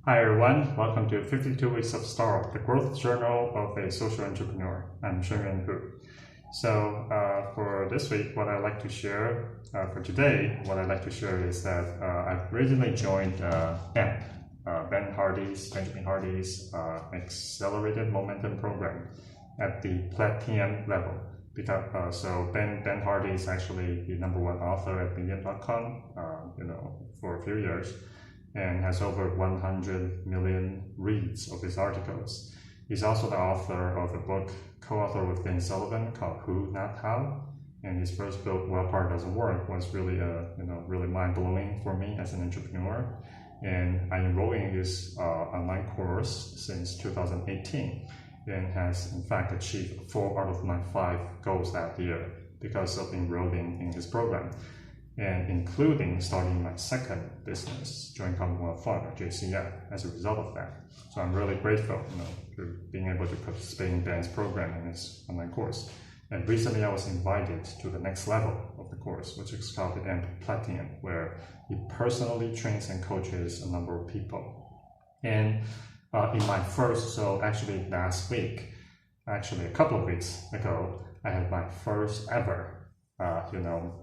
Hi everyone, welcome to 52 Weeks of Startup, the growth journal of a social entrepreneur. I'm Shengyuan Hu. So for this week, what I'd like to share, for today, what I'd like to share is that I've recently joined AMP, Benjamin Hardy's Accelerated Momentum Program at the Platinum level. Because so Ben Hardy is actually the #1 author at Medium.com, for a few years, and has over 100 million reads of his articles. He's also the author of a book co-authored with Dan Sullivan called Who, Not How. And his first book, Willpower Doesn't Work, was really really mind-blowing for me as an entrepreneur. And I enrolled in his online course since 2018 and has in fact achieved 4 out of my 5 goals that year because of enrolling in his program, and including starting my second business, Joint Commonwealth Fund, or JCF, as a result of that. So I'm really grateful, to being able to participate in Dan's program in his online course. And recently I was invited to the next level of the course, which is called the AMP Platinum, where he personally trains and coaches a number of people. And in my first, so actually last week, actually a couple of weeks ago, I had my first ever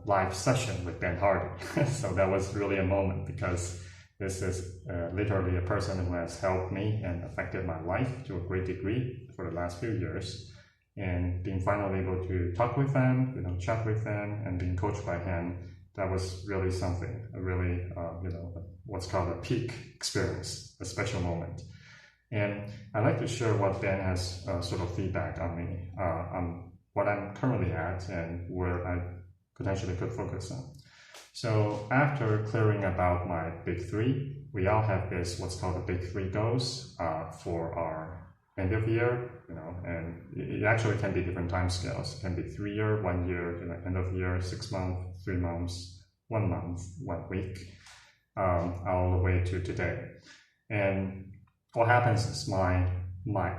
live session with Ben Hardy. So that was really a moment, because this is literally a person who has helped me and affected my life to a great degree for the last few years. And being finally able to talk with them, chat with them, and being coached by him, that was really something, a really, what's called a peak experience, a special moment. And I'd like to share what Ben has sort of feedback on me, on what I'm currently at and where I potentially could focus on. So after clearing about my big 3, we all have what's called the big 3 goals for our end of year, and it actually can be different time scales. It can be 3 year, 1 year, end of year, 6 months, 3 months, 1 month, 1 week, all the way to today. And what happens is my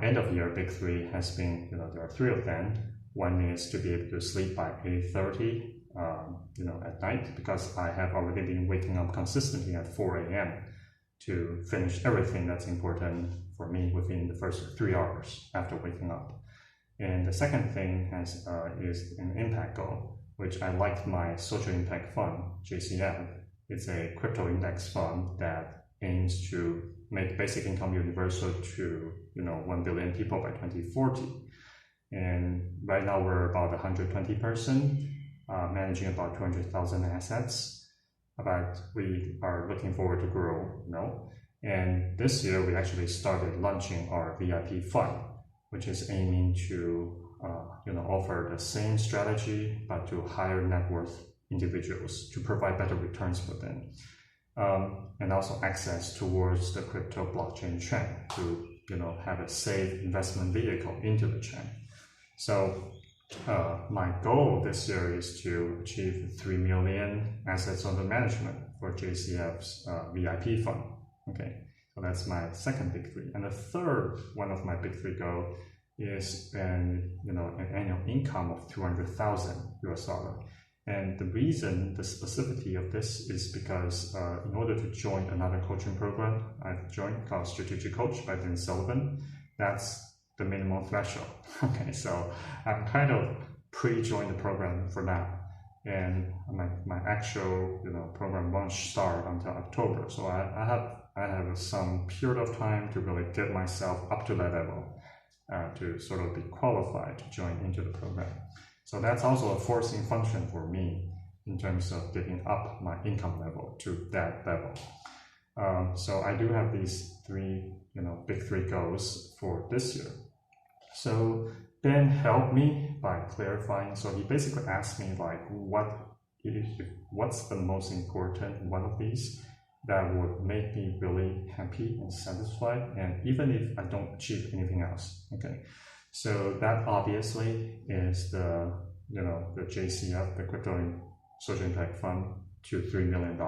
end of year big 3 has been, there are 3 of them. One is to be able to sleep by 8:30, at night, because I have already been waking up consistently at 4 a.m. to finish everything that's important for me within the first 3 hours after waking up. And the second thing is an impact goal, which I like my social impact fund, JCF. It's a crypto index fund that aims to make basic income universal to 1 billion people by 2040. And right now we're about 120 person, managing about 200,000 assets. But we are looking forward to grow, And this year we actually started launching our VIP fund, which is aiming to offer the same strategy but to higher net worth individuals to provide better returns for them. And also access towards the crypto blockchain trend to have a safe investment vehicle into the chain. So my goal this year is to achieve 3 million assets under management for JCF's VIP fund. Okay, so that's my second big 3. And the third one of my big 3 goal is an annual income of $200,000. And the reason, the specificity of this is because in order to join another coaching program I've joined called Strategic Coach by Dan Sullivan, that's the minimum threshold. Okay, so I'm kind of pre-joined the program for now, and my actual program won't start until October. So I have some period of time to really get myself up to that level to sort of be qualified to join into the program. So that's also a forcing function for me in terms of getting up my income level to that level. So I do have these 3, big 3 goals for this year. So Ben helped me by clarifying. So he basically asked me what's the most important one of these that would make me really happy and satisfied, and even if I don't achieve anything else. Okay, so that obviously is the JCF, the Crypto Social Impact Fund, to $3 million.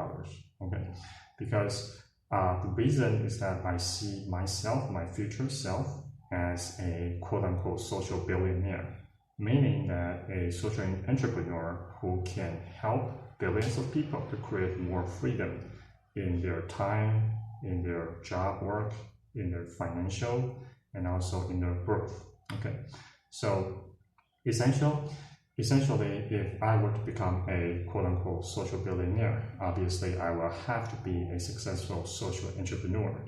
Okay, because the reason is that I see myself, my future self, as a quote-unquote social billionaire, meaning that a social entrepreneur who can help billions of people to create more freedom in their time, in their job work, in their financial, and also in their growth. Okay, so essentially, if I were to become a quote-unquote social billionaire, obviously I will have to be a successful social entrepreneur.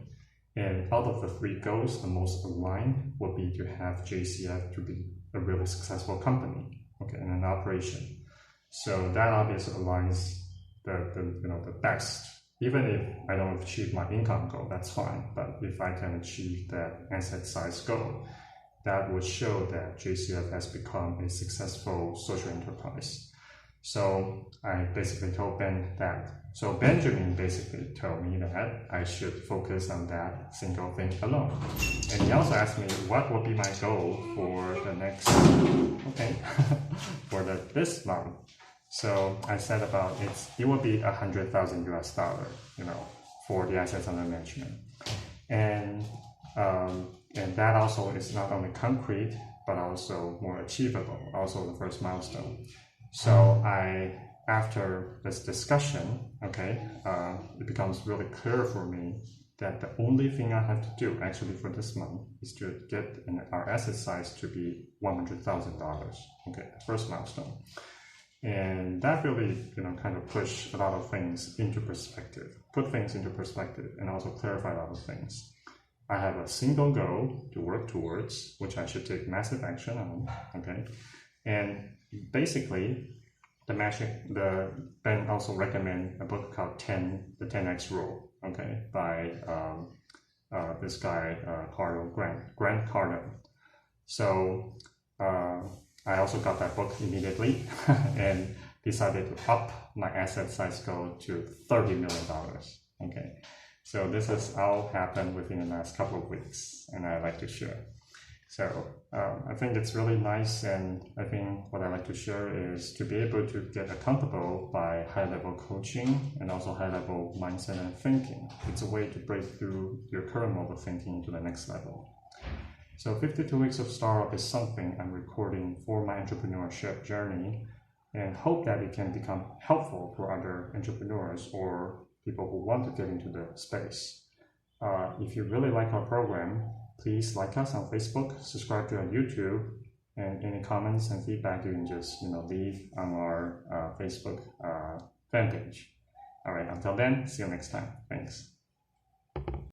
And out of the three goals, the most aligned would be to have JCF to be a really successful company, okay, in an operation. So that obviously aligns the best. Even if I don't achieve my income goal, that's fine. But if I can achieve that asset size goal, that would show that JCF has become a successful social enterprise. So I basically told Ben that. So Benjamin basically told me that I should focus on that single thing alone. And he also asked me what would be my goal for the next, for this month. So I said about it will be $100,000 US, for the assets under management. And that also is not only concrete, but also more achievable, also the first milestone. So after this discussion, it becomes really clear for me that the only thing I have to do actually for this month is to get our asset size to be $100,000, first milestone. And that really, kind of push a lot of things into perspective, put things into perspective, and also clarify a lot of things. I have a single goal to work towards, which I should take massive action on, And basically, Ben also recommend a book called the 10X Rule, by this guy, Grant Cardone. So I also got that book immediately and decided to up my asset size goal to $30 million. So this has all happened within the last couple of weeks, and I'd like to share. So I think it's really nice, and I think what I like to share is to be able to get accountable by high-level coaching and also high-level mindset and thinking. It's a way to break through your current mode of thinking to the next level. So 52 Weeks of Startup is something I'm recording for my entrepreneurship journey, and hope that it can become helpful for other entrepreneurs or people who want to get into the space. If you really like our program, please like us on Facebook, subscribe to our YouTube, and any comments and feedback you can just leave on our Facebook fan page. All right, until then, see you next time. Thanks.